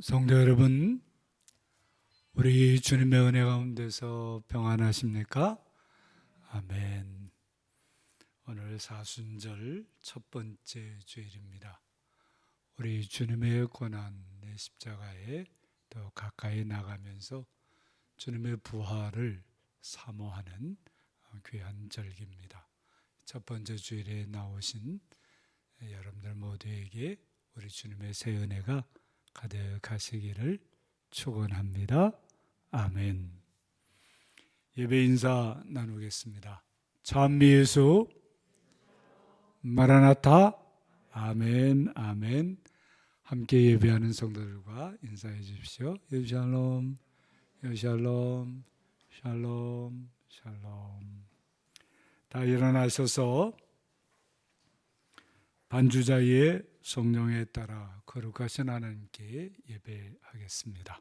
성도 여러분, 우리 주님의 은혜 가운데서 평안하십니까? 아멘. 오늘 사순절 첫 번째 주일입니다. 우리 주님의 고난의 십자가에 더 가까이 나가면서 주님의 부활을 사모하는 귀한 절기입니다. 첫 번째 주일에 나오신 여러분들 모두에게 우리 주님의 새 은혜가 가득하시기를 축원합니다. 아멘. 예배 인사 나누겠습니다. 찬미 예수, 마라나타, 아멘, 아멘. 함께 예배하는 성도들과 인사해 주십시오. 샬롬, 샬롬, 샬롬, 샬롬. 다 일어나셔서 반주자의 성령에 따라 거룩하신 하나님께 예배하겠습니다.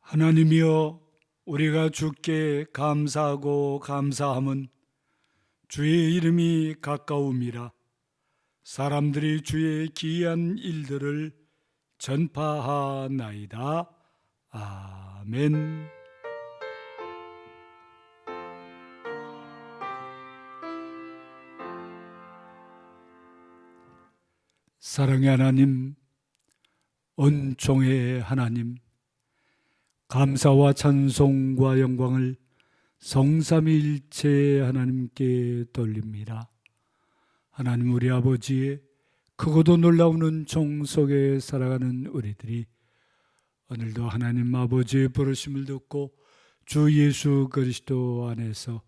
하나님이여, 우리가 주께 감사하고 감사함은 주의 이름이 가까움이라. 사람들이 주의 기이한 일들을 전파하나이다. 아멘. 사랑의 하나님, 은총의 하나님, 감사와 찬송과 영광을 성삼위일체 하나님께 돌립니다. 하나님, 우리 아버지의 크고도 놀라운 은총 속에 살아가는 우리들이 오늘도 하나님 아버지의 부르심을 듣고 주 예수 그리스도 안에서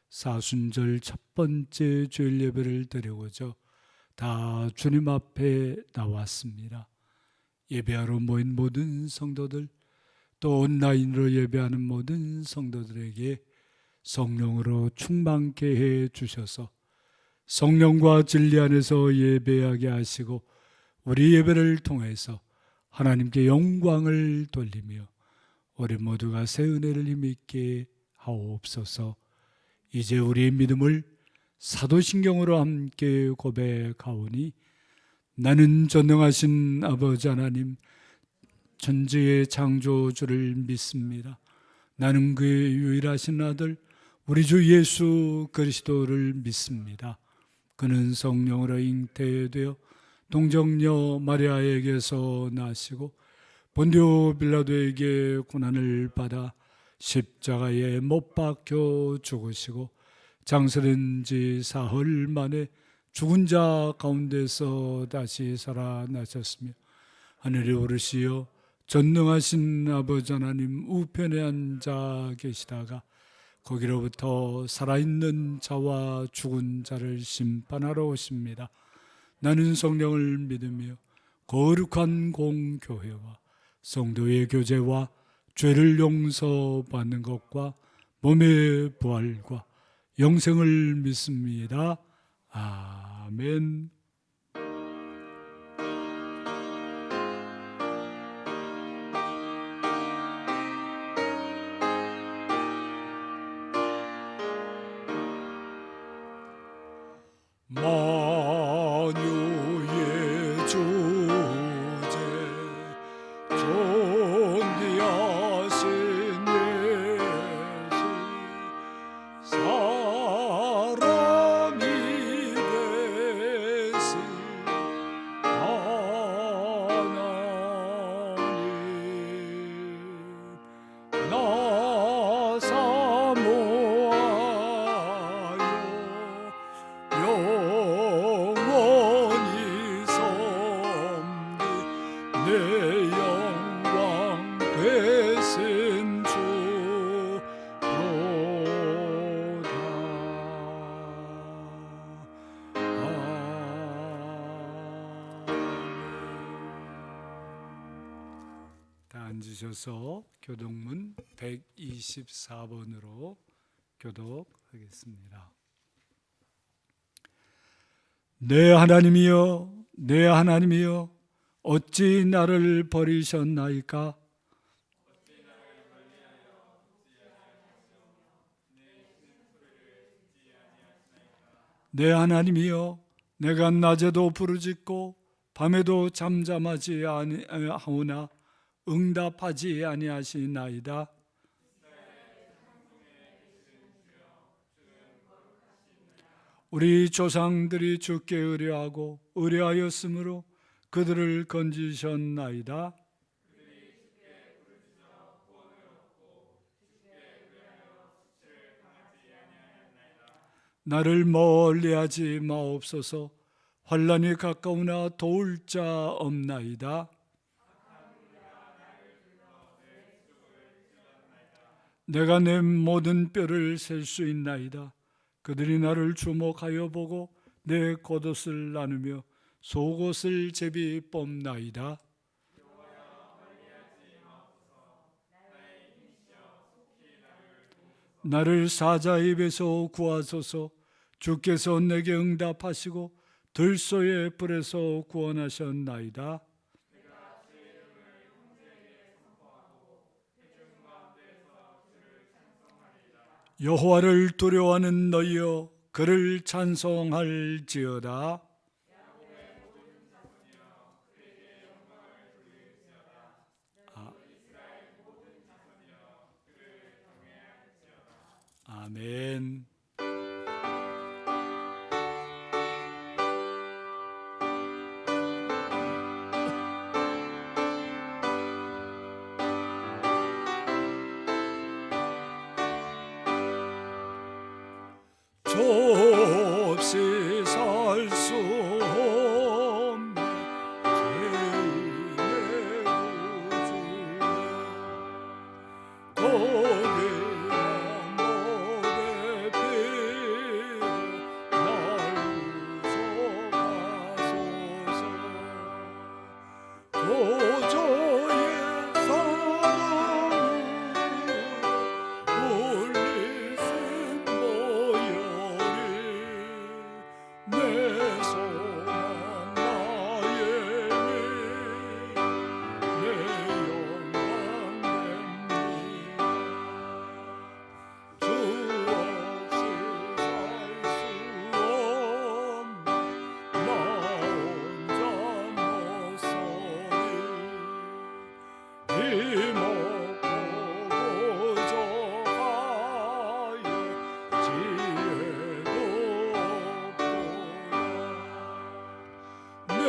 사순절 첫 번째 주일 예배를 드리고자 다 주님 앞에 나왔습니다. 예배하러 모인 모든 성도들, 또 온라인으로 예배하는 모든 성도들에게 성령으로 충만케 해 주셔서 성령과 진리 안에서 예배하게 하시고 우리 예배를 통해서 하나님께 영광을 돌리며 우리 모두가 새 은혜를 힘있게 하옵소서. 이제 우리의 믿음을 사도신경으로 함께 고백하오니, 나는 전능하신 아버지 하나님 천지의 창조주를 믿습니다. 나는 그의 유일하신 아들 우리 주 예수 그리스도를 믿습니다. 그는 성령으로 잉태되어 동정녀 마리아에게서 나시고 본디오 빌라도에게 고난을 받아 십자가에 못 박혀 죽으시고 장사된 지 사흘 만에 죽은 자 가운데서 다시 살아나셨으며 하늘에 오르시어 전능하신 아버지 하나님 우편에 앉아 계시다가 거기로부터 살아있는 자와 죽은 자를 심판하러 오십니다. 나는 성령을 믿으며 거룩한 공교회와 성도의 교제와 죄를 용서받는 것과 몸의 부활과 영생을 믿습니다. 아멘. 만유의 주제 존귀하신 예수, 사람이 되신 오셔서 교독문 124번으로 교독하겠습니다. 내 하나님이여, 내 하나님이여, 어찌 나를 버리셨나이까? 내 하나님이여, 내가 낮에도 부르짖고 밤에도 잠잠하지 아니하오나 응답하지 아니하시나이다. 우리 조상들이 주께 의뢰하고 의뢰하였으므로 그들을 건지셨나이다. 나를 멀리하지 마옵소서. 환난이 가까우나 도울 자 없나이다. 내가 내 모든 뼈를 셀 수 있나이다. 그들이 나를 주목하여 보고 내 겉옷을 나누며 속옷을 제비 뽑나이다. 나를 사자의 입에서 구하소서. 주께서 내게 응답하시고 들소의 불에서 구원하셨나이다. 여호와를 두려워하는 너희여, 그를 찬송할지어다. 아멘. 좁시 살 수 없네 죄인의 구주여, 거대한 목의 피로 날 구속하소서. 보좌의 사랑으로 울리신 모여리 내 소망 나의 내 영광 됩니다. 주 없이 살 수 없네 나 혼자 못 서리. 이먹고 부족하여 지혜도 없도다. 내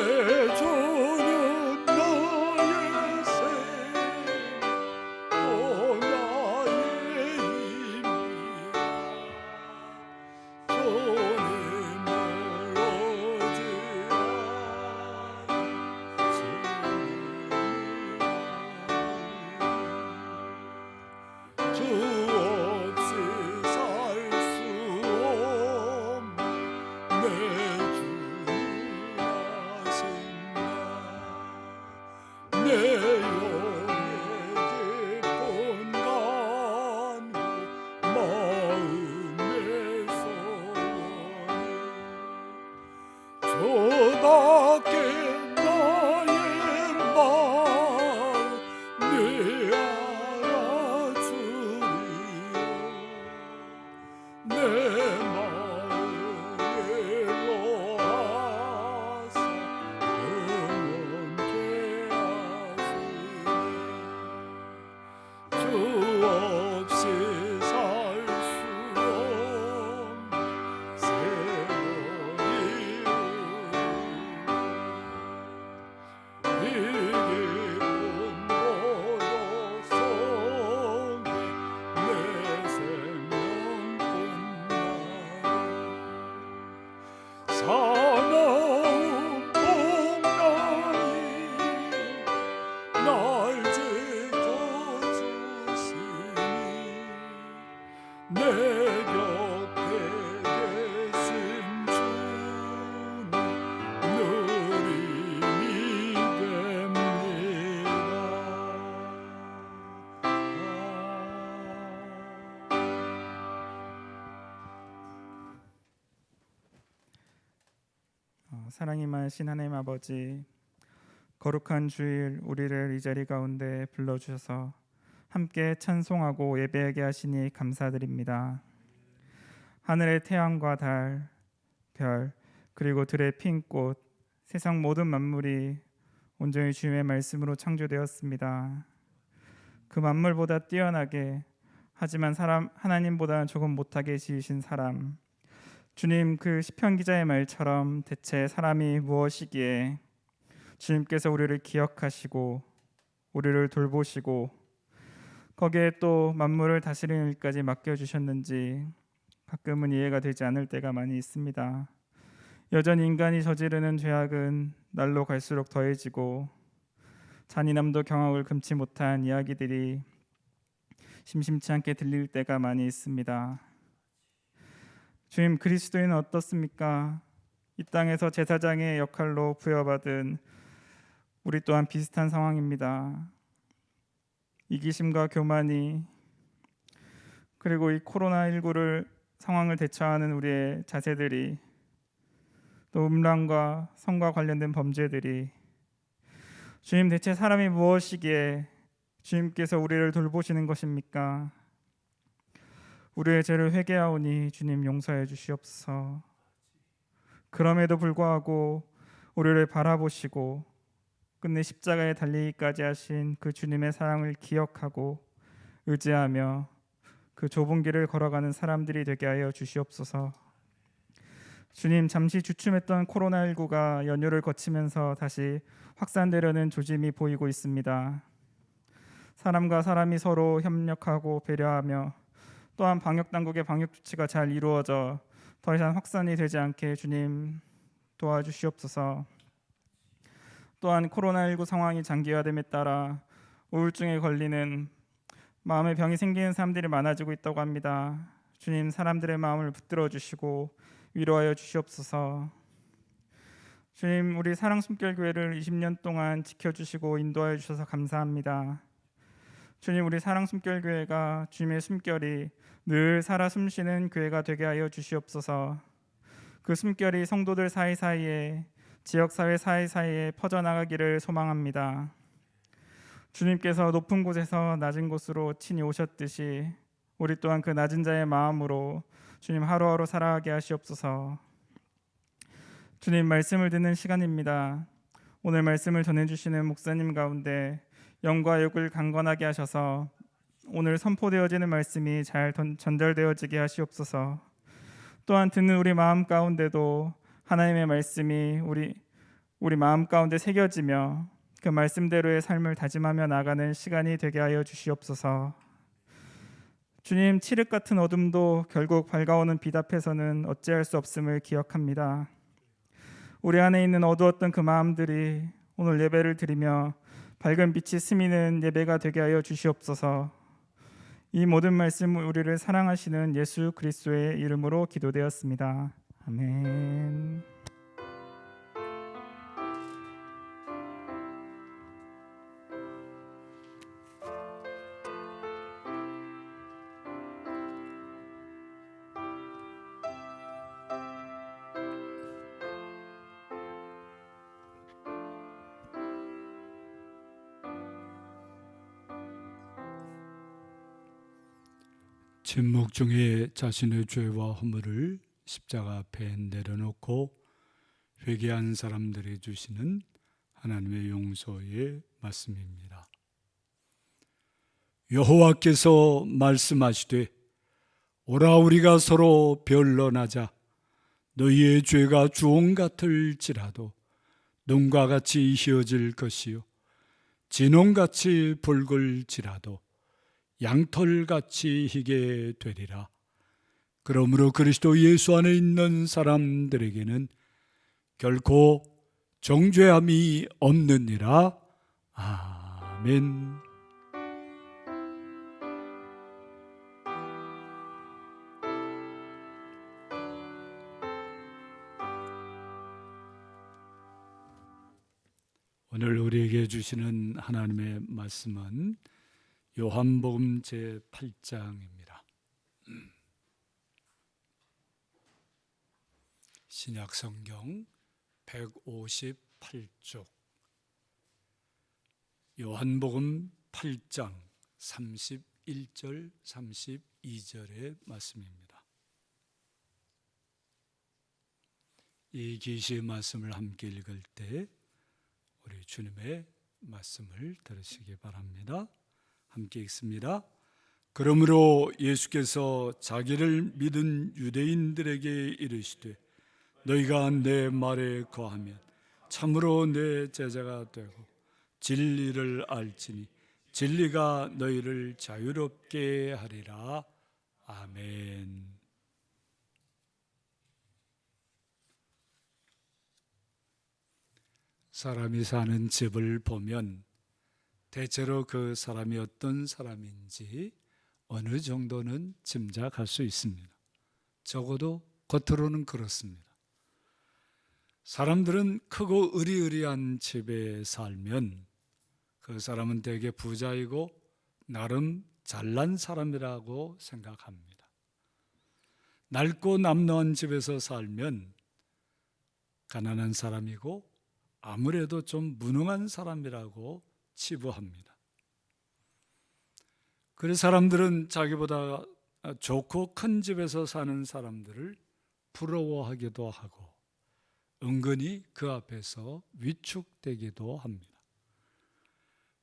주는 나의 샘 또 나의 힘이라. 주님을 의지하는 주 없이 살 수 없네 내 주 하신다. 내 영의 깊은 간구 마음의 소원이 주답게 나의 마음 네 알아주리요. 내 마음으로 하사 영원케 하시네. 주 없이 살 수 없네 세월이요. 이 깊은 고독 속에 내 생명 끝나고 사나운 복랑이 날 지켜주시니 내 곁에 계신 주님 느림이 됩니다. 사랑이 많으신 하나님 아버지, 거룩한 주일 우리를 이 자리 가운데 불러주셔서 함께 찬송하고 예배하게 하시니 감사드립니다. 하늘의 태양과 달, 별, 그리고 들의 핀 꽃, 세상 모든 만물이 온전히 주님의 말씀으로 창조되었습니다. 그 만물보다 뛰어나게, 하지만 하나님보다는 조금 못하게 지으신 사람, 주님, 그 시편 기자의 말처럼 대체 사람이 무엇이기에 주님께서 우리를 기억하시고 우리를 돌보시고 거기에 또 만물을 다스리는 일까지 맡겨주셨는지 가끔은 이해가 되지 않을 때가 많이 있습니다. 여전히 인간이 저지르는 죄악은 날로 갈수록 더해지고 잔인함도 경악을 금치 못한 이야기들이 심심치 않게 들릴 때가 많이 있습니다. 주님, 그리스도인은 어떻습니까? 이 땅에서 제사장의 역할로 부여받은 우리 또한 비슷한 상황입니다. 이기심과 교만이, 그리고 이 코로나19를 상황을 대처하는 우리의 자세들이, 또 음란과 성과 관련된 범죄들이, 주님, 대체 사람이 무엇이기에 주님께서 우리를 돌보시는 것입니까? 우리의 죄를 회개하오니 주님 용서해 주시옵소서. 그럼에도 불구하고 우리를 바라보시고 끝내 십자가에 달리기까지 하신 그 주님의 사랑을 기억하고 의지하며 그 좁은 길을 걸어가는 사람들이 되게 하여 주시옵소서. 주님, 잠시 주춤했던 코로나19가 연휴를 거치면서 다시 확산되려는 조짐이 보이고 있습니다. 사람과 사람이 서로 협력하고 배려하며 또한 방역당국의 방역 조치가 잘 이루어져 더 이상 확산이 되지 않게 주님 도와주시옵소서. 또한 코로나19 상황이 장기화됨에 따라 우울증에 걸리는 마음의 병이 생기는 사람들이 많아지고 있다고 합니다. 주님, 사람들의 마음을 붙들어 주시고 위로하여 주시옵소서. 주님, 우리 사랑 숨결교회를 20년 동안 지켜주시고 인도하여 주셔서 감사합니다. 주님, 우리 사랑 숨결교회가 주님의 숨결이 늘 살아 숨쉬는 교회가 되게 하여 주시옵소서. 그 숨결이 성도들 사이사이에, 지역사회 사이사이에 퍼져나가기를 소망합니다. 주님께서 높은 곳에서 낮은 곳으로 친히 오셨듯이 우리 또한 그 낮은 자의 마음으로 주님 하루하루 살아가게 하시옵소서. 주님, 말씀을 듣는 시간입니다. 오늘 말씀을 전해주시는 목사님 가운데 영과 육을 강건하게 하셔서 오늘 선포되어지는 말씀이 잘 전달되어지게 하시옵소서. 또한 듣는 우리 마음 가운데도 하나님의 말씀이 우리 마음 가운데 새겨지며 그 말씀대로의 삶을 다짐하며 나가는 시간이 되게 하여 주시옵소서. 주님, 칠흑 같은 어둠도 결국 밝아오는 빛 앞에서는 어찌할 수 없음을 기억합니다. 우리 안에 있는 어두웠던 그 마음들이 오늘 예배를 드리며 밝은 빛이 스미는 예배가 되게 하여 주시옵소서. 이 모든 말씀을 우리를 사랑하시는 예수 그리스도의 이름으로 기도되었습니다. 아멘. 침묵 중에 자신의 죄와 허물을 십자가 앞에 내려놓고 회개한 사람들이 주시는 하나님의 용서의 말씀입니다. 여호와께서 말씀하시되 오라 우리가 서로 변론하자. 너희의 죄가 주홍 같을지라도 눈과 같이 희어질 것이요 진홍같이 붉을지라도 양털같이 희게 되리라. 그러므로 그리스도 예수 안에 있는 사람들에게는 결코 정죄함이 없느니라. 아멘. 오늘 우리에게 주시는 하나님의 말씀은 요한복음 제8장입니다. 신약 성경 158쪽, 요한복음 8장 31절 32절의 말씀입니다. 이 계시의 말씀을 함께 읽을 때 우리 주님의 말씀을 들으시기 바랍니다. 함께 읽습니다. 그러므로 예수께서 자기를 믿은 유대인들에게 이르시되 너희가 내 말에 거하면 참으로 내 제자가 되고 진리를 알지니 진리가 너희를 자유롭게 하리라. 아멘. 사람이 사는 집을 보면 대체로 그 사람이 어떤 사람인지 어느 정도는 짐작할 수 있습니다. 적어도 겉으로는 그렇습니다. 사람들은 크고 으리으리한 집에 살면 그 사람은 대개 부자이고 나름 잘난 사람이라고 생각합니다. 낡고 남루한 집에서 살면 가난한 사람이고 아무래도 좀 무능한 사람이라고 치부합니다. 그래서 사람들은 자기보다 좋고 큰 집에서 사는 사람들을 부러워하기도 하고 은근히 그 앞에서 위축되기도 합니다.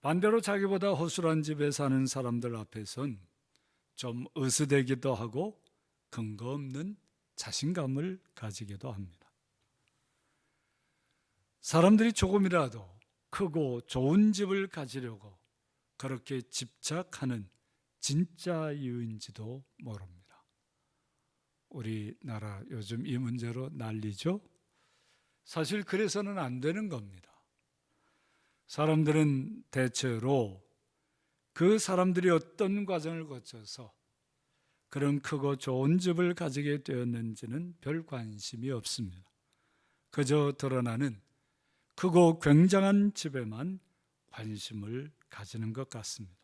반대로 자기보다 허술한 집에 사는 사람들 앞에선 좀 으스대기도 하고 근거 없는 자신감을 가지기도 합니다. 사람들이 조금이라도 크고 좋은 집을 가지려고 그렇게 집착하는 진짜 이유인지도 모릅니다. 우리나라 요즘 이 문제로 난리죠. 사실 그래서는 안 되는 겁니다. 사람들은 대체로 그 사람들이 어떤 과정을 거쳐서 그런 크고 좋은 집을 가지게 되었는지는 별 관심이 없습니다. 그저 드러나는 크고 굉장한 집에만 관심을 가지는 것 같습니다.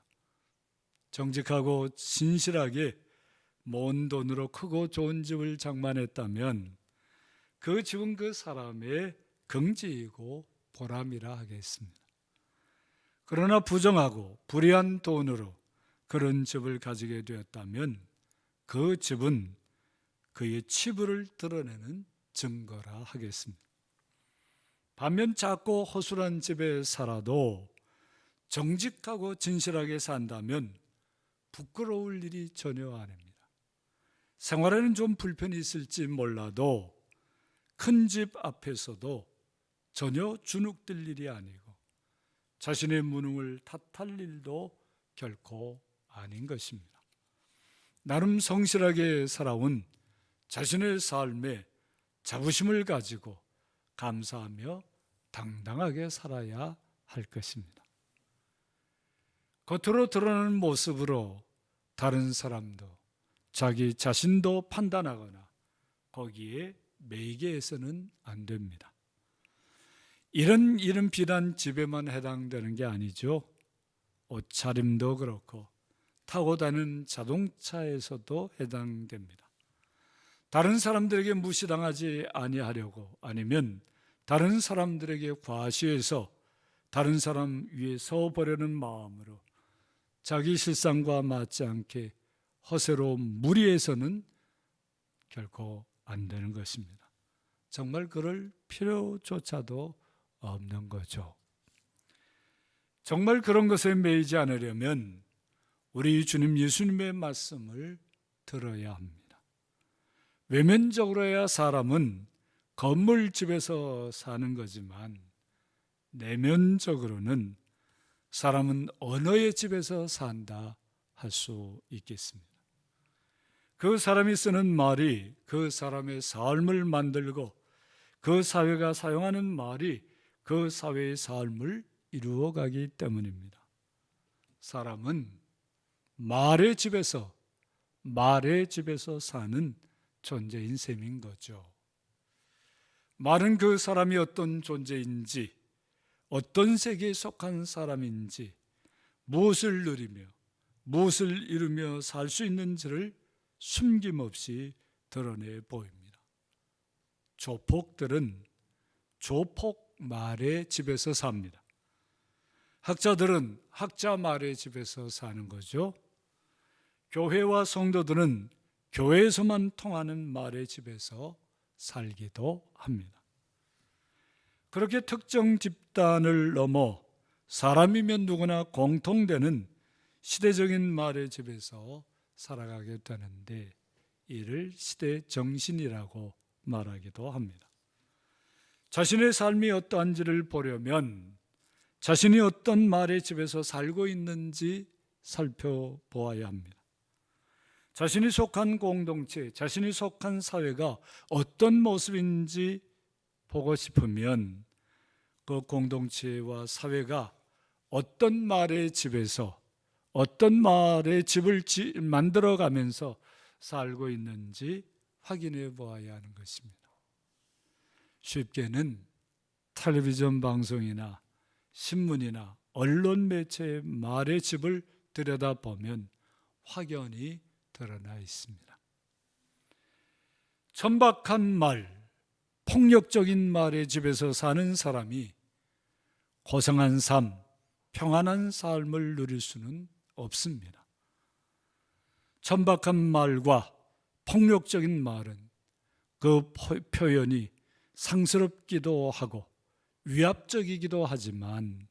정직하고 신실하게 모은 돈으로 크고 좋은 집을 장만했다면 그 집은 그 사람의 긍지이고 보람이라 하겠습니다. 그러나 부정하고 불의한 돈으로 그런 집을 가지게 되었다면 그 집은 그의 치부를 드러내는 증거라 하겠습니다. 반면 작고 허술한 집에 살아도 정직하고 진실하게 산다면 부끄러울 일이 전혀 아닙니다. 생활에는 좀 불편이 있을지 몰라도 큰 집 앞에서도 전혀 주눅들 일이 아니고 자신의 무능을 탓할 일도 결코 아닌 것입니다. 나름 성실하게 살아온 자신의 삶에 자부심을 가지고 감사하며 당당하게 살아야 할 것입니다. 겉으로 드러나는 모습으로 다른 사람도 자기 자신도 판단하거나 거기에 매이게 해서는 안 됩니다. 이런 일은 비단 집에만 해당되는 게 아니죠. 옷차림도 그렇고 타고 다니는 자동차에서도 해당됩니다. 다른 사람들에게 무시당하지 아니하려고 아니면 다른 사람들에게 과시해서 다른 사람 위에 서보려는 마음으로 자기 실상과 맞지 않게 허세로 무리해서는 결코 안 되는 것입니다. 정말 그럴 필요조차도 없는 거죠. 정말 그런 것에 매이지 않으려면 우리 주님 예수님의 말씀을 들어야 합니다. 외면적으로야 사람은 건물집에서 사는 거지만 내면적으로는 사람은 언어의 집에서 산다 할 수 있겠습니다. 그 사람이 쓰는 말이 그 사람의 삶을 만들고 그 사회가 사용하는 말이 그 사회의 삶을 이루어가기 때문입니다. 사람은 말의 집에서 사는 존재인 셈인 거죠. 말은 그 사람이 어떤 존재인지, 어떤 세계에 속한 사람인지, 무엇을 누리며 무엇을 이루며 살 수 있는지를 숨김없이 드러내 보입니다. 조폭들은 조폭 말의 집에서 삽니다. 학자들은 학자 말의 집에서 사는 거죠. 교회와 성도들은 교회에서만 통하는 말의 집에서 살기도 합니다. 그렇게 특정 집단을 넘어 사람이면 누구나 공통되는 시대적인 말의 집에서 살아가게 되는데, 이를 시대 정신이라고 말하기도 합니다. 자신의 삶이 어떠한지를 보려면 자신이 어떤 말의 집에서 살고 있는지 살펴보아야 합니다. 자신이 속한 공동체, 자신이 속한 사회가 어떤 모습인지 보고 싶으면 그 공동체와 사회가 어떤 말의 집에서, 어떤 말의 집을 만들어가면서 살고 있는지 확인해 보아야 하는 것입니다. 쉽게는 텔레비전 방송이나 신문이나 언론 매체의 말의 집을 들여다보면 확연히 드러나 있습니다. 천박한 말, 폭력적인 말의 집에서 사는 사람이 고상한 삶, 평안한 삶을 누릴 수는 없습니다. 천박한 말과 폭력적인 말은 그 표현이 상스럽기도 하고 위압적이기도 하지만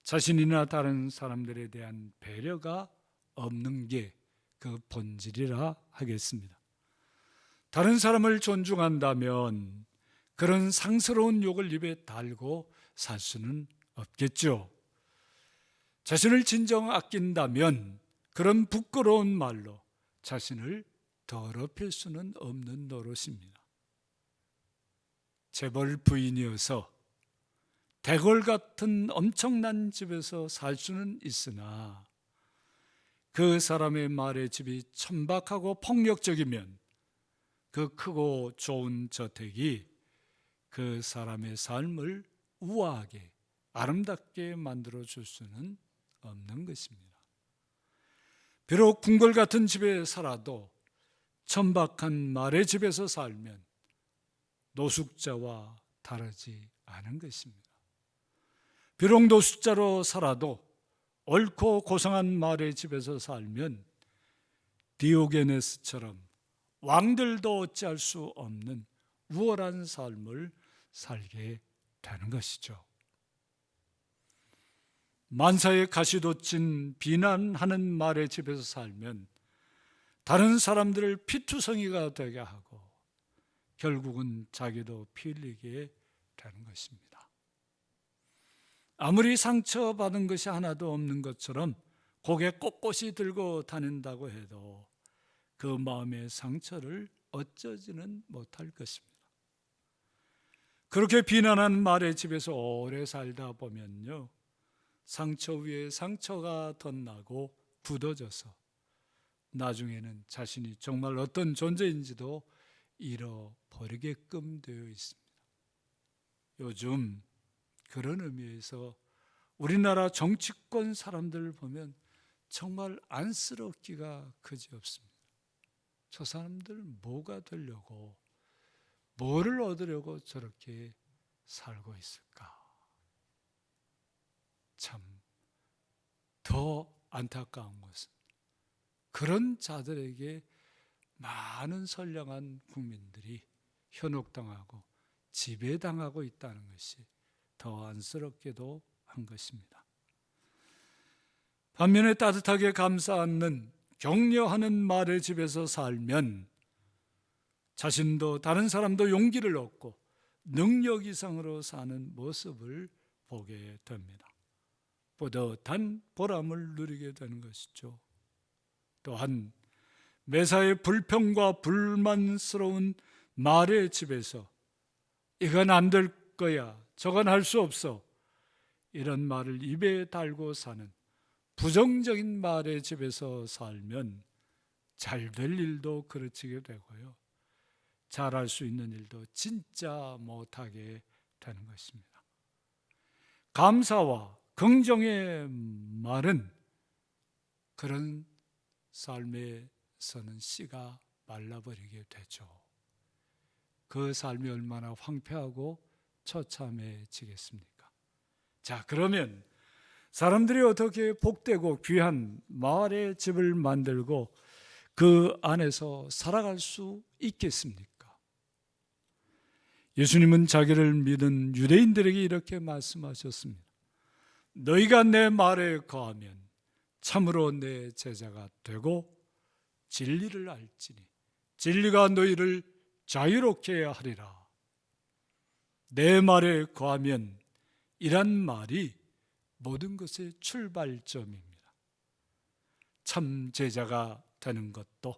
자신이나 다른 사람들에 대한 배려가 없는 게 그 본질이라 하겠습니다. 다른 사람을 존중한다면 그런 상스러운 욕을 입에 달고 살 수는 없겠죠. 자신을 진정 아낀다면 그런 부끄러운 말로 자신을 더럽힐 수는 없는 노릇입니다. 재벌 부인이어서 대궐 같은 엄청난 집에서 살 수는 있으나 그 사람의 말의 집이 천박하고 폭력적이면 그 크고 좋은 저택이 그 사람의 삶을 우아하게 아름답게 만들어줄 수는 없는 것입니다. 비록 궁궐 같은 집에 살아도 천박한 말의 집에서 살면 노숙자와 다르지 않은 것입니다. 비록 노숙자로 살아도 옳고 고상한 말의 집에서 살면 디오게네스처럼 왕들도 어찌할 수 없는 우월한 삶을 살게 되는 것이죠. 만사에 가시돋친 비난하는 말의 집에서 살면 다른 사람들을 피투성이가 되게 하고 결국은 자기도 피 흘리게 되는 것입니다. 아무리 상처받은 것이 하나도 없는 것처럼 고개 꼿꼿이 들고 다닌다고 해도 그 마음의 상처를 어쩌지는 못할 것입니다. 그렇게 비난하는 말의 집에서 오래 살다 보면요, 상처 위에 상처가 덧나고 굳어져서 나중에는 자신이 정말 어떤 존재인지도 잃어버리게끔 되어 있습니다. 요즘 그런 의미에서 우리나라 정치권 사람들을 보면 정말 안쓰럽기가 그지없습니다. 저 사람들 뭐가 되려고, 뭐를 얻으려고 저렇게 살고 있을까? 참 더 안타까운 것은 그런 자들에게 많은 선량한 국민들이 현혹당하고 지배당하고 있다는 것이 더 안쓰럽게도 한 것입니다. 반면에 따뜻하게 감싸 안는 격려하는 말의 집에서 살면 자신도 다른 사람도 용기를 얻고 능력 이상으로 사는 모습을 보게 됩니다. 뿌듯한 보람을 누리게 되는 것이죠. 또한 매사에 불평과 불만스러운 말의 집에서 이건 안 될 거야, 저건 할 수 없어, 이런 말을 입에 달고 사는 부정적인 말의 집에서 살면 잘 될 일도 그르치게 되고요, 잘할 수 있는 일도 진짜 못하게 되는 것입니다. 감사와 긍정의 말은 그런 삶에서는 씨가 말라버리게 되죠. 그 삶이 얼마나 황폐하고 처참해지겠습니까? 자, 그러면 사람들이 어떻게 복되고 귀한 마을의 집을 만들고 그 안에서 살아갈 수 있겠습니까? 예수님은 자기를 믿은 유대인들에게 이렇게 말씀하셨습니다. 너희가 내 말에 거하면 참으로 내 제자가 되고 진리를 알지니 진리가 너희를 자유롭게 하리라. 내 말에 거하면 이란 말이 모든 것의 출발점입니다. 참 제자가 되는 것도,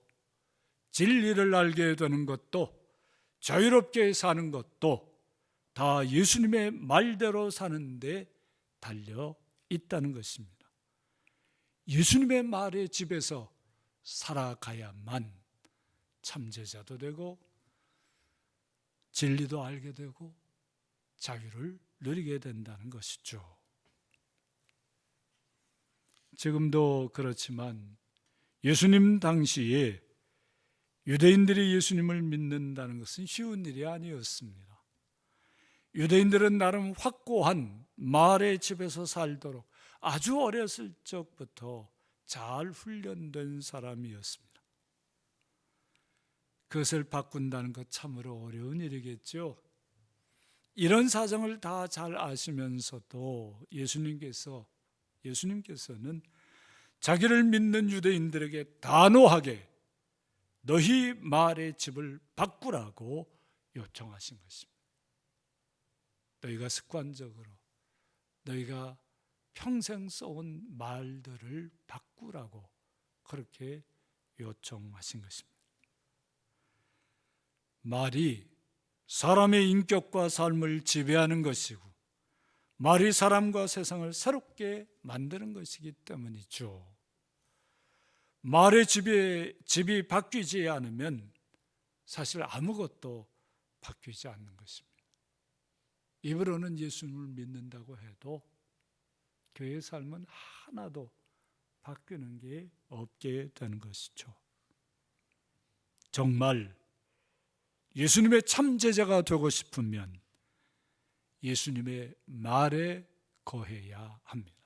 진리를 알게 되는 것도, 자유롭게 사는 것도 다 예수님의 말대로 사는데 달려 있다는 것입니다. 예수님의 말의 집에서 살아가야만 참 제자도 되고 진리도 알게 되고 자유를 누리게 된다는 것이죠. 지금도 그렇지만 예수님 당시에 유대인들이 예수님을 믿는다는 것은 쉬운 일이 아니었습니다. 유대인들은 나름 확고한 말의 집에서 살도록 아주 어렸을 적부터 잘 훈련된 사람이었습니다. 그것을 바꾼다는 것 참으로 어려운 일이겠죠. 이런 사정을 다 잘 아시면서도 예수님께서는 자기를 믿는 유대인들에게 단호하게 너희 말의 집을 바꾸라고 요청하신 것입니다. 너희가 습관적으로 너희가 평생 써온 말들을 바꾸라고 그렇게 요청하신 것입니다. 말이 사람의 인격과 삶을 지배하는 것이고 말이 사람과 세상을 새롭게 만드는 것이기 때문이죠. 말의 집이 바뀌지 않으면 사실 아무것도 바뀌지 않는 것입니다. 입으로는 예수님을 믿는다고 해도 교회의 삶은 하나도 바뀌는 게 없게 되는 것이죠. 정말 예수님의 참 제자가 되고 싶으면 예수님의 말에 거해야 합니다.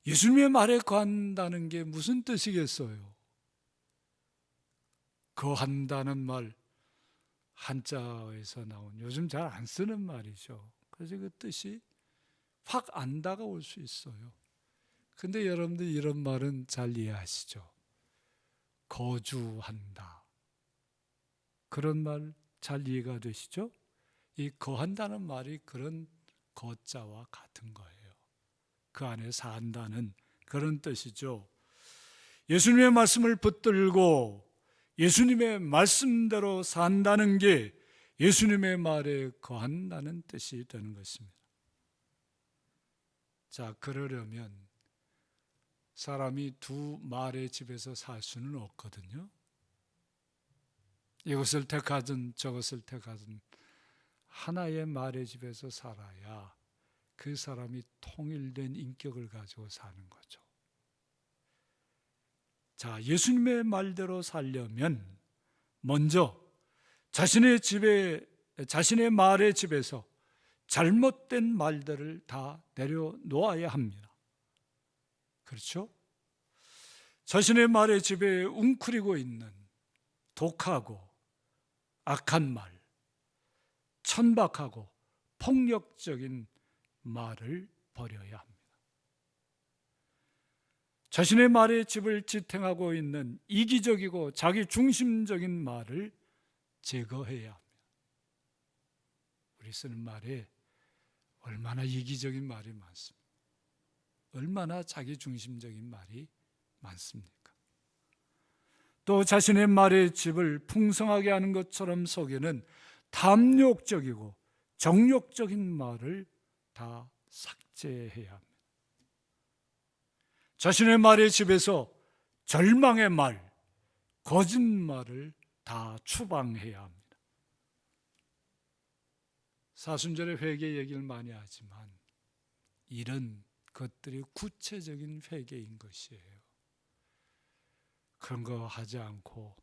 예수님의 말에 거한다는 게 무슨 뜻이겠어요? 거한다는 말, 한자에서 나온 요즘 잘 안 쓰는 말이죠. 그래서 그 뜻이 확 안 다가올 수 있어요. 근데 여러분들 이런 말은 잘 이해하시죠? 거주한다. 그런 말 잘 이해가 되시죠? 이 거한다는 말이 그런 거자와 같은 거예요. 그 안에 산다는 그런 뜻이죠. 예수님의 말씀을 붙들고 예수님의 말씀대로 산다는 게 예수님의 말에 거한다는 뜻이 되는 것입니다. 자, 그러려면 사람이 두 말의 집에서 살 수는 없거든요. 이것을 택하든 저것을 택하든 하나의 말의 집에서 살아야 그 사람이 통일된 인격을 가지고 사는 거죠. 자, 예수님의 말대로 살려면 먼저 자신의 말의 집에서 잘못된 말들을 다 내려놓아야 합니다. 그렇죠? 자신의 말의 집에 웅크리고 있는 독하고 악한 말, 천박하고 폭력적인 말을 버려야 합니다. 자신의 말의 집을 지탱하고 있는 이기적이고 자기 중심적인 말을 제거해야 합니다. 우리 쓰는 말에 얼마나 이기적인 말이 많습니다. 얼마나 자기 중심적인 말이 많습니까? 또 자신의 말의 집을 풍성하게 하는 것처럼 속에는 탐욕적이고 정욕적인 말을 다 삭제해야 합니다. 자신의 말의 집에서 절망의 말, 거짓말을 다 추방해야 합니다. 사순절의 회개 얘기를 많이 하지만 이런 것들이 구체적인 회개인 것이에요. 그런 거 하지 않고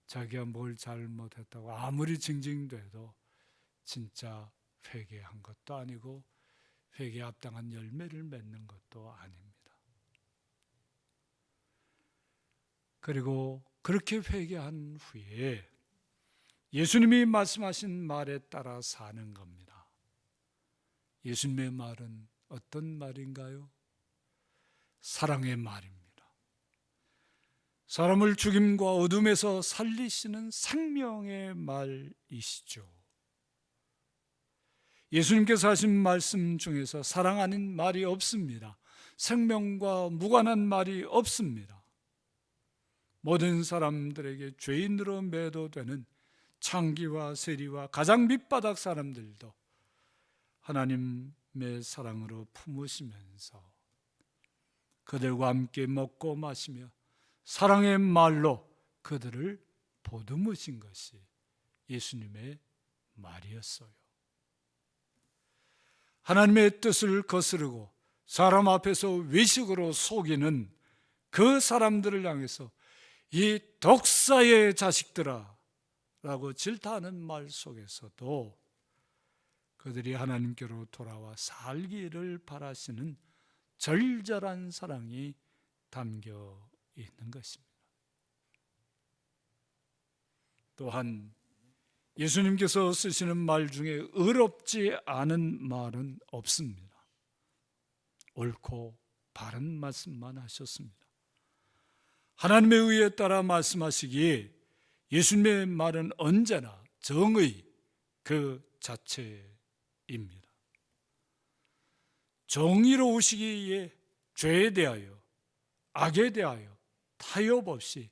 자기가 뭘 잘못했다고 아무리 징징대도 진짜 회개한 것도 아니고 회개에 합당한 열매를 맺는 것도 아닙니다. 그리고 그렇게 회개한 후에 예수님이 말씀하신 말에 따라 사는 겁니다. 예수님의 말은 어떤 말인가요? 사랑의 말입니다. 사람을 죽임과 어둠에서 살리시는 생명의 말이시죠. 예수님께서 하신 말씀 중에서 사랑 아닌 말이 없습니다. 생명과 무관한 말이 없습니다. 모든 사람들에게 죄인으로 매도되는 창기와 세리와 가장 밑바닥 사람들도 하나님의 사랑으로 품으시면서 그들과 함께 먹고 마시며 사랑의 말로 그들을 보듬으신 것이 예수님의 말이었어요. 하나님의 뜻을 거스르고 사람 앞에서 외식으로 속이는 그 사람들을 향해서 이 독사의 자식들아 라고 질타하는 말 속에서도 그들이 하나님께로 돌아와 살기를 바라시는 절절한 사랑이 담겨 있는 것입니다. 또한 예수님께서 쓰시는 말 중에 의롭지 않은 말은 없습니다. 옳고 바른 말씀만 하셨습니다. 하나님의 의에 따라 말씀하시기에 예수님의 말은 언제나 정의 그 자체입니다. 정의로우시기에 죄에 대하여 악에 대하여 타협 없이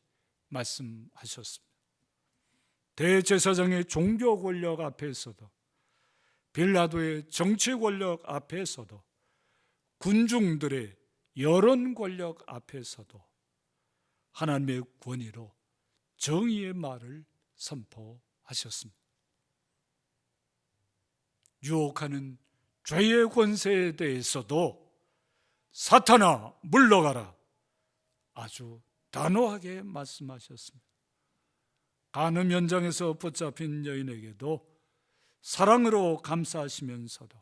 말씀하셨습니다. 대제사장의 종교 권력 앞에서도 빌라도의 정치 권력 앞에서도 군중들의 여론 권력 앞에서도 하나님의 권위로 정의의 말을 선포하셨습니다. 유혹하는 죄의 권세에 대해서도 사탄아 물러가라 아주 단호하게 말씀하셨습니다. 간음 현장에서 붙잡힌 여인에게도 사랑으로 감싸시면서도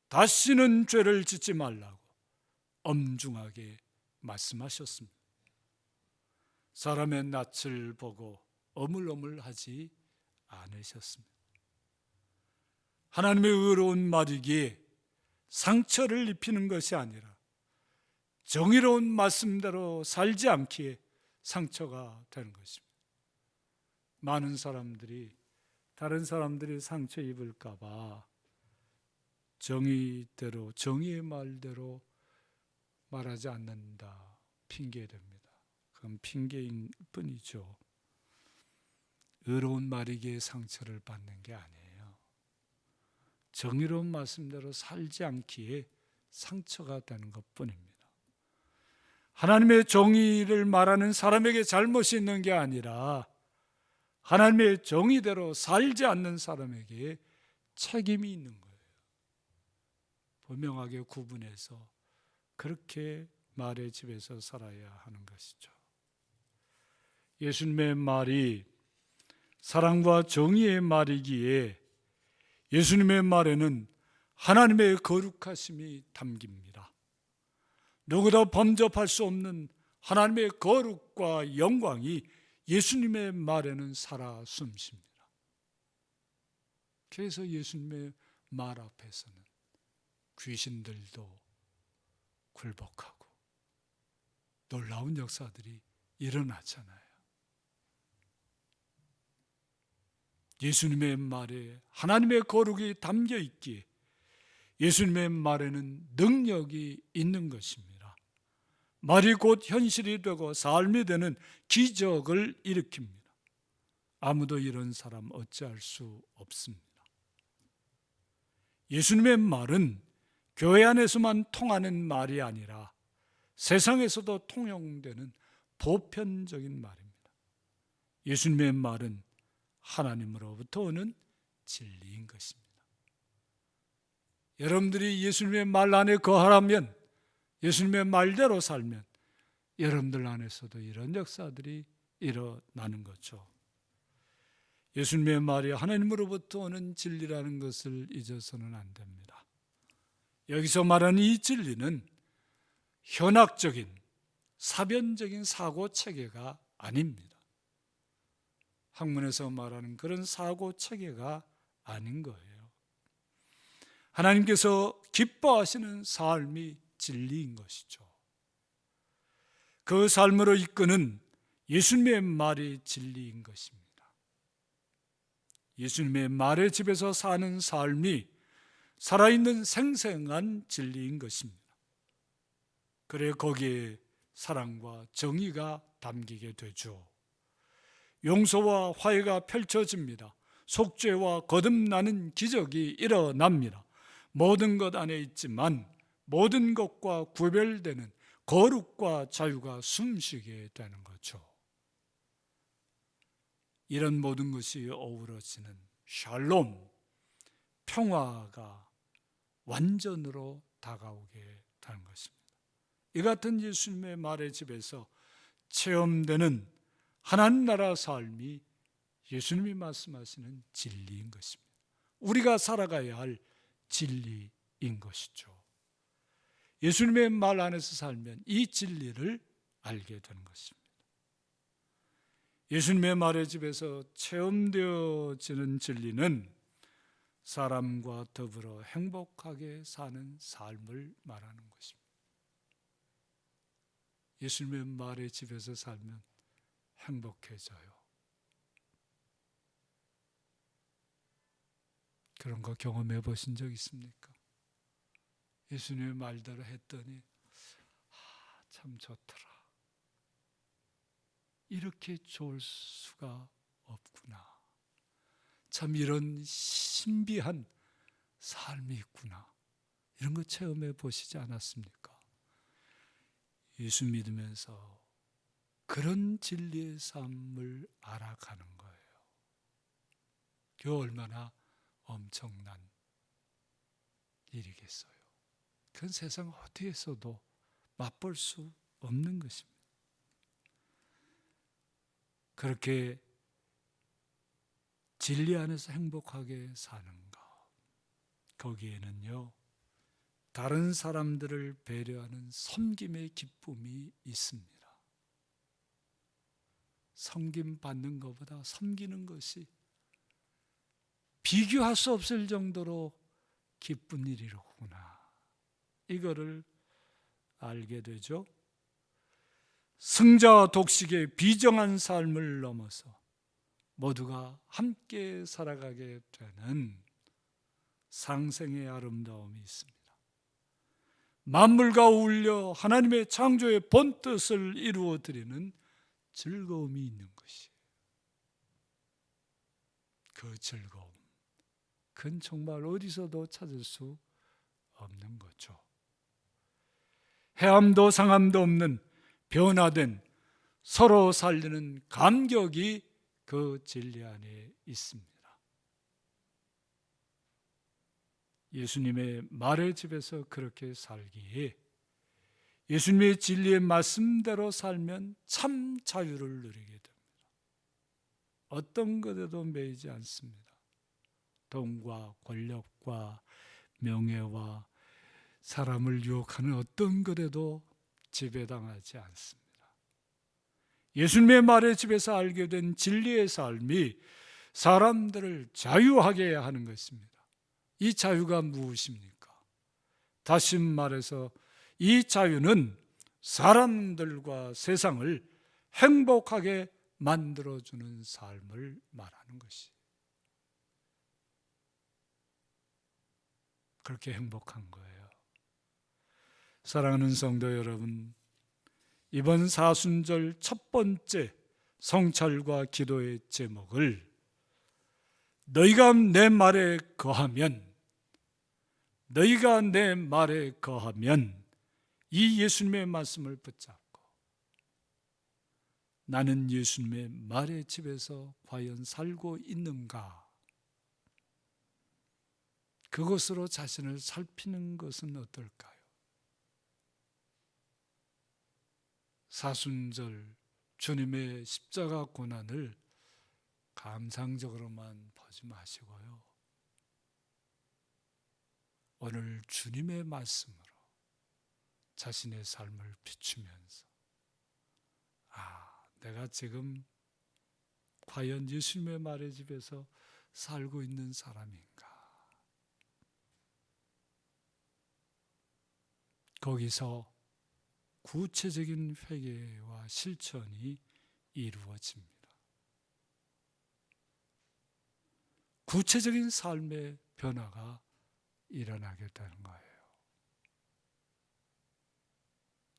다시는 죄를 짓지 말라고 엄중하게 말씀하셨습니다. 사람의 낯을 보고 어물어물하지 않으셨습니다. 하나님의 의로운 말이기에 상처를 입히는 것이 아니라 정의로운 말씀대로 살지 않기에 상처가 되는 것입니다. 많은 사람들이 다른 사람들이 상처 입을까 봐 정의대로 정의의 말대로 말하지 않는다 핑계됩니다. 그건 핑계인 뿐이죠. 의로운 말이기에 상처를 받는 게 아니에요. 정의로운 말씀대로 살지 않기에 상처가 되는 것뿐입니다. 하나님의 정의를 말하는 사람에게 잘못이 있는 게 아니라 하나님의 정의대로 살지 않는 사람에게 책임이 있는 거예요. 분명하게 구분해서 그렇게 말의 집에서 살아야 하는 것이죠. 예수님의 말이 사랑과 정의의 말이기에 예수님의 말에는 하나님의 거룩하심이 담깁니다. 누구도 범접할 수 없는 하나님의 거룩과 영광이 예수님의 말에는 살아 숨쉽니다. 그래서 예수님의 말 앞에서는 귀신들도 굴복하고 놀라운 역사들이 일어나잖아요. 예수님의 말에 하나님의 거룩이 담겨 있기에 예수님의 말에는 능력이 있는 것입니다. 말이 곧 현실이 되고 삶이 되는 기적을 일으킵니다. 아무도 이런 사람 어찌할 수 없습니다. 예수님의 말은 교회 안에서만 통하는 말이 아니라 세상에서도 통용되는 보편적인 말입니다. 예수님의 말은 하나님으로부터 오는 진리인 것입니다. 여러분들이 예수님의 말 안에 거하라면, 예수님의 말대로 살면 여러분들 안에서도 이런 역사들이 일어나는 거죠. 예수님의 말이 하나님으로부터 오는 진리라는 것을 잊어서는 안 됩니다. 여기서 말하는 이 진리는 현학적인 사변적인 사고 체계가 아닙니다. 학문에서 말하는 그런 사고 체계가 아닌 거예요. 하나님께서 기뻐하시는 삶이 진리인 것이죠. 그 삶으로 이끄는 예수님의 말이 진리인 것입니다. 예수님의 말의 집에서 사는 삶이 살아있는 생생한 진리인 것입니다. 그래 거기에 사랑과 정의가 담기게 되죠. 용서와 화해가 펼쳐집니다. 속죄와 거듭나는 기적이 일어납니다. 모든 것 안에 있지만 모든 것과 구별되는 거룩과 자유가 숨쉬게 되는 거죠. 이런 모든 것이 어우러지는 샬롬, 평화가 완전으로 다가오게 되는 것입니다. 이 같은 예수님의 말의 집에서 체험되는 하나님 나라 삶이 예수님이 말씀하시는 진리인 것입니다. 우리가 살아가야 할 진리인 것이죠. 예수님의 말 안에서 살면 이 진리를 알게 되는 것입니다. 예수님의 말의 집에서 체험되어지는 진리는 사람과 더불어 행복하게 사는 삶을 말하는 것입니다. 예수님의 말의 집에서 살면 행복해져요. 그런 거 경험해 보신 적 있습니까? 예수님의 말대로 했더니 참 좋더라. 이렇게 좋을 수가 없구나. 참 이런 신비한 삶이 있구나. 이런 거 체험해 보시지 않았습니까? 예수 믿으면서 그런 진리의 삶을 알아가는 거예요. 그 얼마나 엄청난 일이겠어요. 그건 세상 어디에서도 맛볼 수 없는 것입니다. 그렇게 진리 안에서 행복하게 사는가? 거기에는요, 다른 사람들을 배려하는 섬김의 기쁨이 있습니다. 섬김 받는 것보다 섬기는 것이 비교할 수 없을 정도로 기쁜 일이로구나. 이거를 알게 되죠. 승자와 독식의 비정한 삶을 넘어서 모두가 함께 살아가게 되는 상생의 아름다움이 있습니다. 만물과 어울려 하나님의 창조의 본뜻을 이루어 드리는 즐거움이 있는 것이에요. 그 즐거움, 그건 정말 어디서도 찾을 수 없는 거죠. 해함도 상함도 없는 변화된 서로 살리는 감격이 그 진리 안에 있습니다. 예수님의 말의 집에서 그렇게 살기에 예수님의 진리의 말씀대로 살면 참 자유를 누리게 됩니다. 어떤 것에도 매이지 않습니다. 돈과 권력과 명예와 사람을 유혹하는 어떤 것에도 지배당하지 않습니다. 예수님의 말의 집에서 알게 된 진리의 삶이 사람들을 자유하게 하는 것입니다. 이 자유가 무엇입니까? 다시 말해서 이 자유는 사람들과 세상을 행복하게 만들어주는 삶을 말하는 것이. 그렇게 행복한 거예요. 사랑하는 성도 여러분, 이번 사순절 첫 번째 성찰과 기도의 제목을 너희가 내 말에 거하면, 너희가 내 말에 거하면, 이 예수님의 말씀을 붙잡고 나는 예수님의 말의 집에서 과연 살고 있는가? 그것으로 자신을 살피는 것은 어떨까요? 사순절 주님의 십자가 고난을 감상적으로만 보지 마시고요. 오늘 주님의 말씀으로 자신의 삶을 비추면서 내가 지금 과연 예수님의 말의 집에서 살고 있는 사람인가? 거기서 구체적인 회개와 실천이 이루어집니다. 구체적인 삶의 변화가 일어나게 되는 거예요.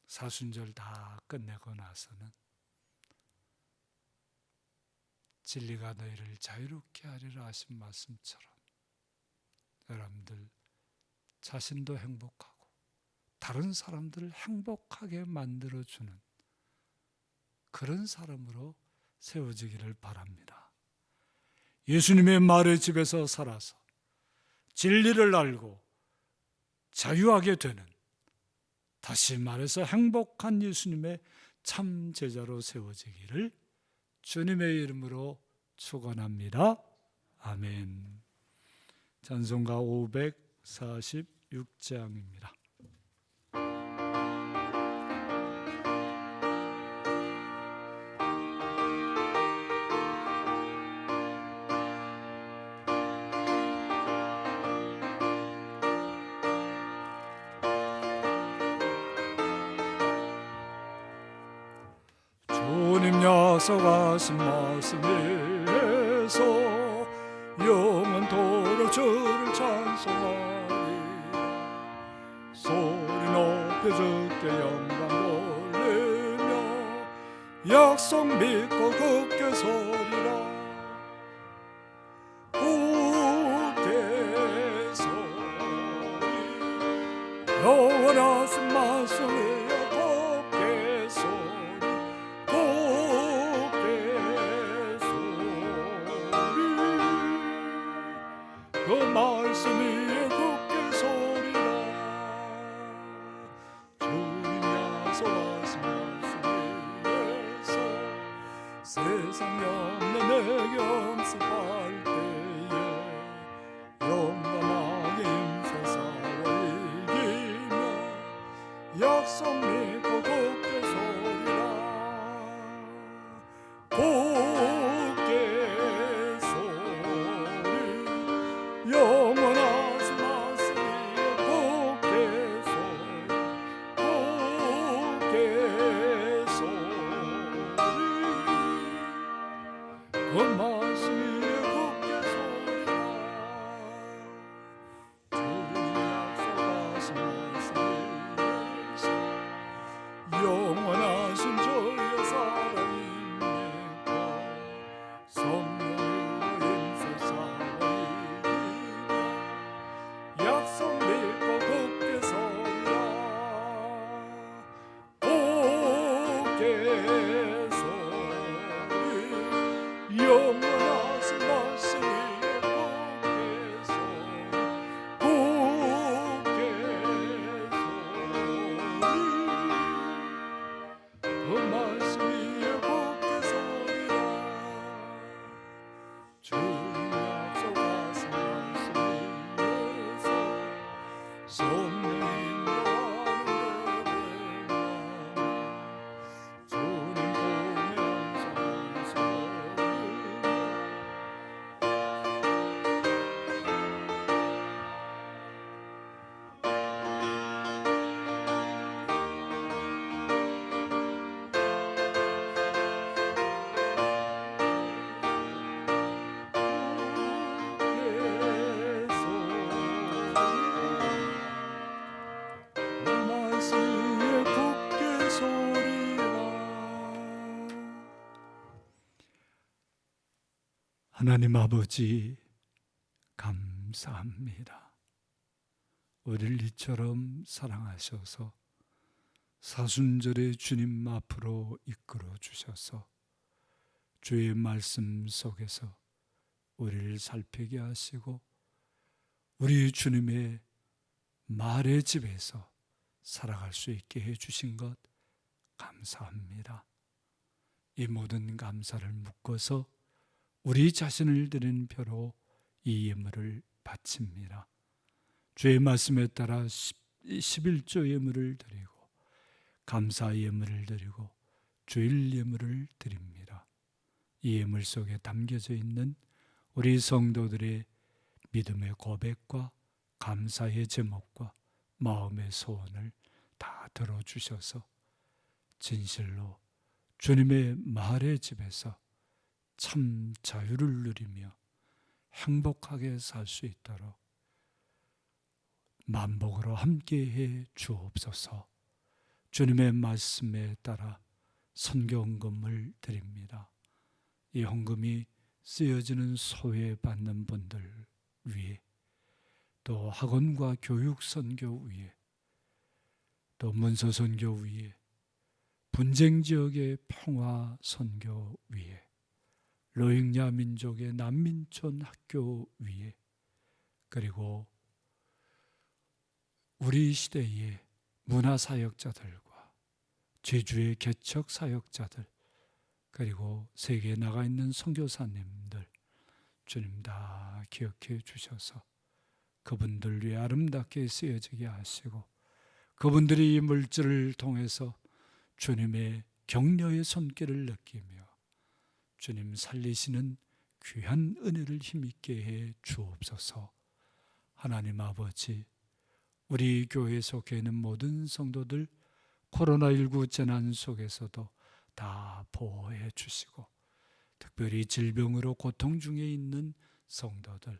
사순절 다 끝내고 나서는 진리가 너희를 자유롭게 하리라 하신 말씀처럼 여러분들 자신도 행복하고 다른 사람들을 행복하게 만들어주는 그런 사람으로 세워지기를 바랍니다. 예수님의 말의 집에서 살아서 진리를 알고 자유하게 되는, 다시 말해서 행복한 예수님의 참 제자로 세워지기를 주님의 이름으로 축원합니다. 아멘. 찬송가 546장입니다. 주님 약속하신 말씀에서 영원토록 주를 찬송하리. 소리 높여 주께 영광 돌리며 약속 믿고 굳게 서리라. 굳게 서리 영원하신 말씀에 그 말씀 위에 굳게 서리라. 주님 약속하신 말씀 위에서 세상에 없는 내게 엄습할 때에 용감하게 힘써싸워 이기며 약속 믿고 굳게 서리라. 영원하신 말씀 위에 굳게 서리 그 말씀 위에 굳게 서리라. 주님 약속하신 말씀 위에서 영원하신 주의 사랑입니까? 성령으로 힘써 약속 믿고 굳게 서리라. 굳게 서리 영원하신 말씀 위에 굳게 서리 굳게 서리 그 말씀 위에 굳게 서리라. 주님 약속하신 말씀 성령 인도하는 주님 보면서 하나님 아버지 감사합니다. 우리를 이처럼 사랑하셔서 사순절에 주님 앞으로 이끌어 주셔서 주의 말씀 속에서 우리를 살피게 하시고 우리 주님의 말의 집에서 살아갈 수 있게 해주신 것 감사합니다. 이 모든 감사를 묶어서 우리 자신을 드리는 표로 이 예물을 바칩니다. 주의 말씀에 따라 11조 예물을 드리고 감사 예물을 드리고 주일 예물을 드립니다. 이 예물 속에 담겨져 있는 우리 성도들의 믿음의 고백과 감사의 제목과 마음의 소원을 다 들어주셔서 진실로 주님의 마을의 집에서 참 자유를 누리며 행복하게 살 수 있도록 만복으로 함께해 주옵소서. 주님의 말씀에 따라 선교헌금을 드립니다. 이 헌금이 쓰여지는 소외받는 분들 위해, 또 학원과 교육 선교 위에, 또 문서 선교 위에, 분쟁 지역의 평화 선교 위에, 로힝야 민족의 난민촌 학교 위에, 그리고 우리 시대의 문화사역자들과 제주의 개척 사역자들, 그리고 세계에 나가 있는 선교사님들, 주님 다 기억해 주셔서 그분들 위해 아름답게 쓰여지게 하시고, 그분들이 이 물질을 통해서 주님의 격려의 손길을 느끼며 주님 살리시는 귀한 은혜를 힘있게 해 주옵소서. 하나님 아버지, 우리 교회에 속해 있는 모든 성도들 코로나19 재난 속에서도 다 보호해 주시고, 특별히 질병으로 고통 중에 있는 성도들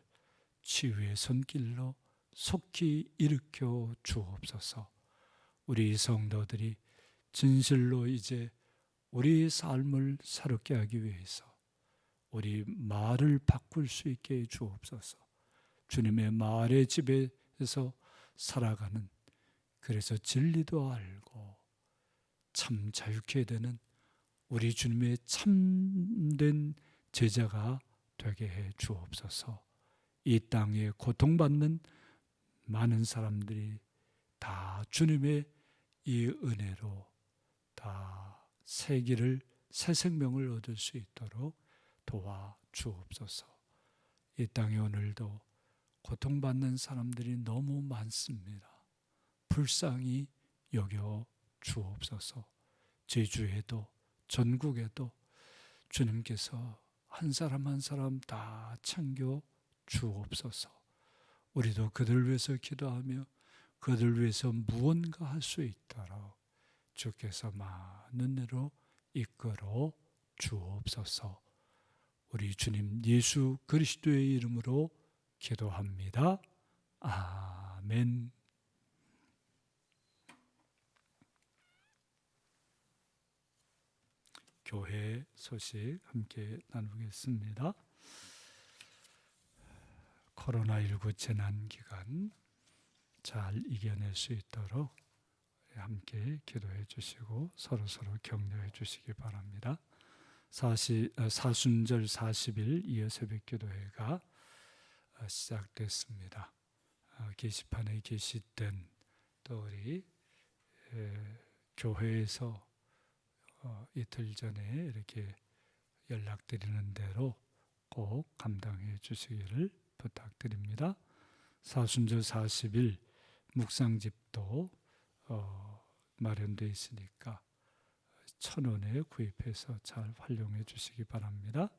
치유의 손길로 속히 일으켜 주옵소서. 우리 성도들이 진실로 이제 우리 삶을 새롭게 하기 위해서 우리 마을을 바꿀 수 있게 해 주옵소서. 주님의 마을의 집에서 살아가는, 그래서 진리도 알고 참 자유케 되는 우리 주님의 참된 제자가 되게 해 주옵소서. 이 땅에 고통받는 많은 사람들이 다 주님의 이 은혜로 다 새 길을, 새 생명을 얻을 수 있도록 도와 주옵소서. 이 땅에 오늘도 고통받는 사람들이 너무 많습니다. 불쌍히 여겨 주옵소서. 제주에도 전국에도 주님께서 한 사람 한 사람 다 챙겨 주옵소서. 우리도 그들 위해서 기도하며 그들 위해서 무언가 할 수 있도록 주께서 많은 은혜로 이끌어 주옵소서. 우리 주님 예수 그리스도의 이름으로 기도합니다. 아멘. 교회 소식 함께 나누겠습니다. 코로나19 재난 기간 잘 이겨낼 수 있도록 함께 기도해 주시고 서로 격려해 주시기 바랍니다. 사순절 40일 이어 새벽기도회가 시작됐습니다. 게시판에 게시된 또 우리 교회에서 이틀 전에 이렇게 연락드리는 대로 꼭 감당해 주시기를 부탁드립니다. 사순절 40일 묵상집도 마련되어 있으니까 1,000원에 구입해서 잘 활용해 주시기 바랍니다.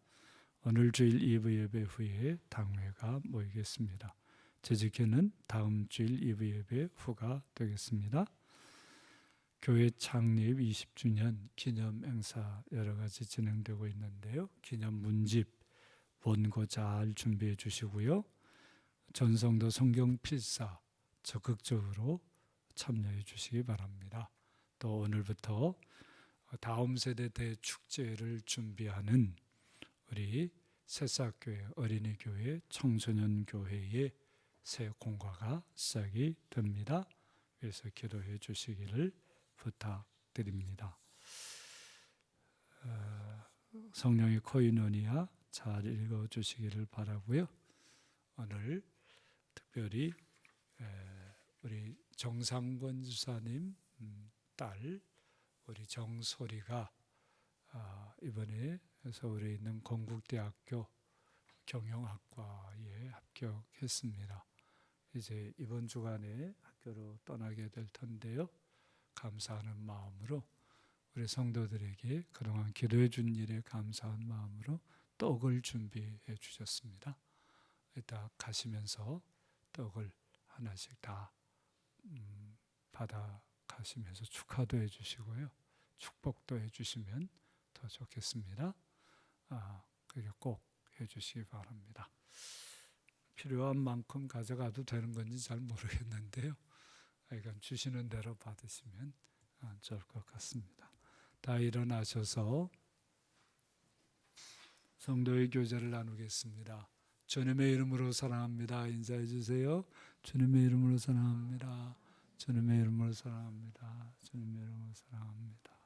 오늘 주일 2부 예배 후에 당회가 모이겠습니다. 재직회는 다음 주일 2부 예배 후가 되겠습니다. 교회 창립 20주년 기념 행사 여러 가지 진행되고 있는데요. 기념 문집 원고 잘 준비해 주시고요. 전성도 성경 필사 적극적으로 참여해 주시기 바랍니다. 또 오늘부터 다음 세대 대축제를 준비하는 우리 새싹교회, 어린이교회, 청소년교회의 새 공과가 시작이 됩니다. 그래서 기도해 주시기를 부탁드립니다. 성령의 코이노니아 잘 읽어주시기를 바라고요. 오늘 특별히 우리 정상권 주사님 딸 우리 정소리가 이번에 서울에 있는 건국대학교 경영학과에 합격했습니다. 이제 이번 주간에 학교로 떠나게 될 텐데요. 감사하는 마음으로 우리 성도들에게 그동안 기도해 준 일에 감사한 마음으로 떡을 준비해 주셨습니다. 이따 가시면서 떡을 하나씩 다 받아 가시면서 축하도 해 주시고요. 축복도 해 주시면 더 좋겠습니다. 그게 꼭 해 주시기 바랍니다. 필요한 만큼 가져가도 되는 건지 잘 모르겠는데요. 그러니까 주시는 대로 받으시면 좋을 것 같습니다. 다 일어나셔서 성도의 교제를 나누겠습니다. 주님의 이름으로 사랑합니다. 인사해 주세요. 주님의 이름으로 사랑합니다. 주님의 이름으로 사랑합니다. 주님의 이름으로 사랑합니다.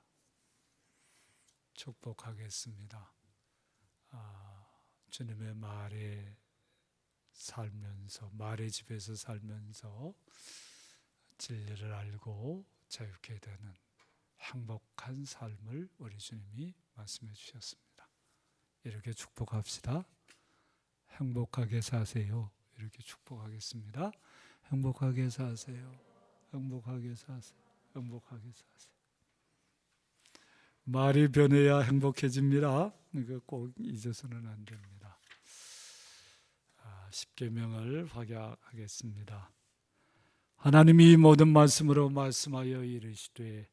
축복하겠습니다. 주님의 말에 살면서, 말의 집에서 살면서 진리를 알고 자유케 되는 행복한 삶을 우리 주님이 말씀해 주셨습니다. 이렇게 축복합시다. 행복하게 사세요. 이렇게 축복하겠습니다. 행복하게 사세요. 행복하게 사세요. 행복하게 사세요. 말이 변해야 행복해집니다. 이거 꼭 잊어서는 안 됩니다. 10계명을 확약하겠습니다. 하나님이 모든 말씀으로 말씀하여 이르시되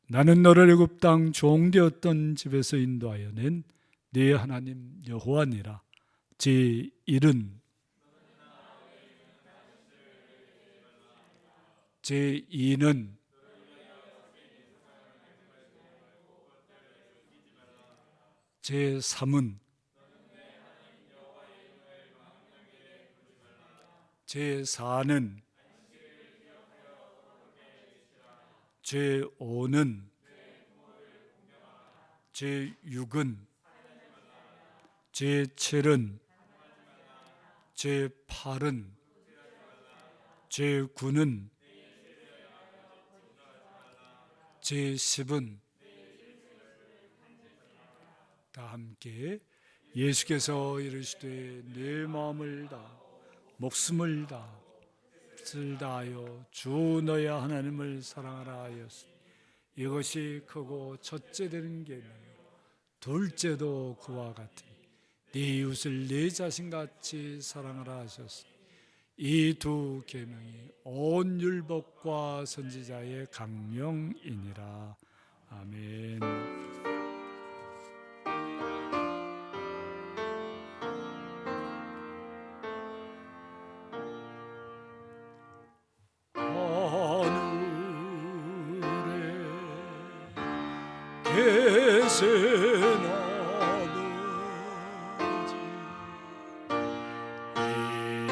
나는 너를 애굽 땅 종되었던 집에서 인도하여 낸 네 하나님 여호와니라. 제1은 제2는 제3은 제4는 제5는 제6은 제7은 제8은 제9는 제10은 다 함께 예수께서 이르시되 내 마음을 다 목숨을 다 뜻을 다하여 주 너의 하나님을 사랑하라 하였으니 이것이 크고 첫째 되는 계명 둘째도 그와 같으니 네 이웃을 네 자신같이 사랑하라 하셨으니 이 두 계명이 온 율법과 선지자의 강령이니라. 아멘. 계신 아버지 이름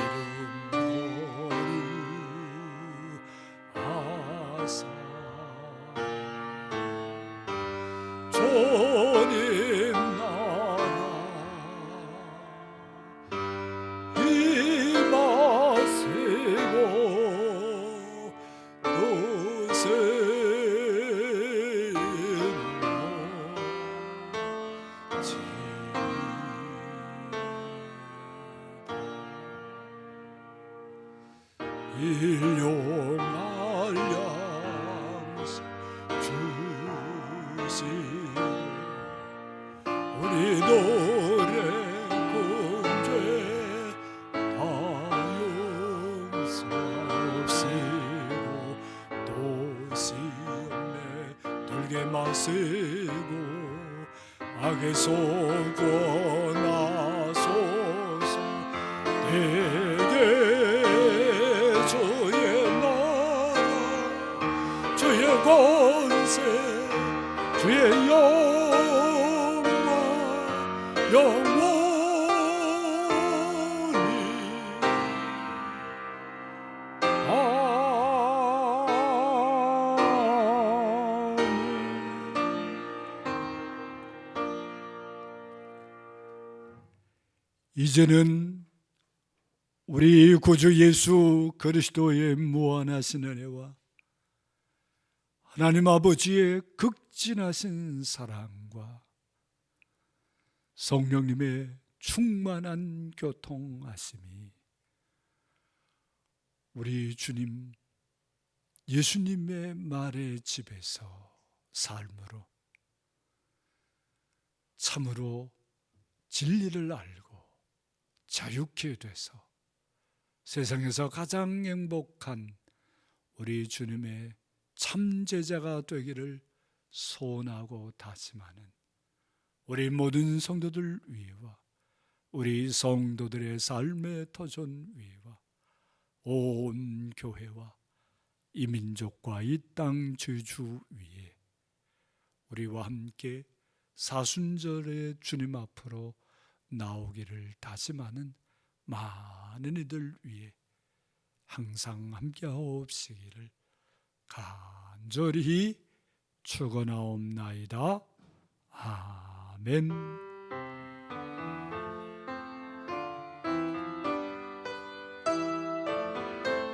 거룩하사 주님 나라 임하시고 일용할 양식 주시고 우리 노래 공죄 다 용서하시고 또 시험에 들게 마시고 악에서 구원하소서. 내게 주의 나라 주의 권세 주의 영광 영원히 아멘. 이제는 우리 구주 예수 그리스도의 무한하신 은혜와 하나님 아버지의 극 극진하신 사랑과 성령님의 충만한 교통하심이 우리 주님 예수님의 말의 집에서 삶으로 참으로 진리를 알고 자유케 돼서 세상에서 가장 행복한 우리 주님의 참제자가 되기를 소원하고 다짐하는 우리 모든 성도들 위에와 우리 성도들의 삶의 터전 위에와 온 교회와 이 민족과 이 땅 주주 위에 우리와 함께 사순절의 주님 앞으로 나오기를 다짐하는 많은 이들 위에 항상 함께하옵시기를 간절히 축원하옵나이다. 아멘.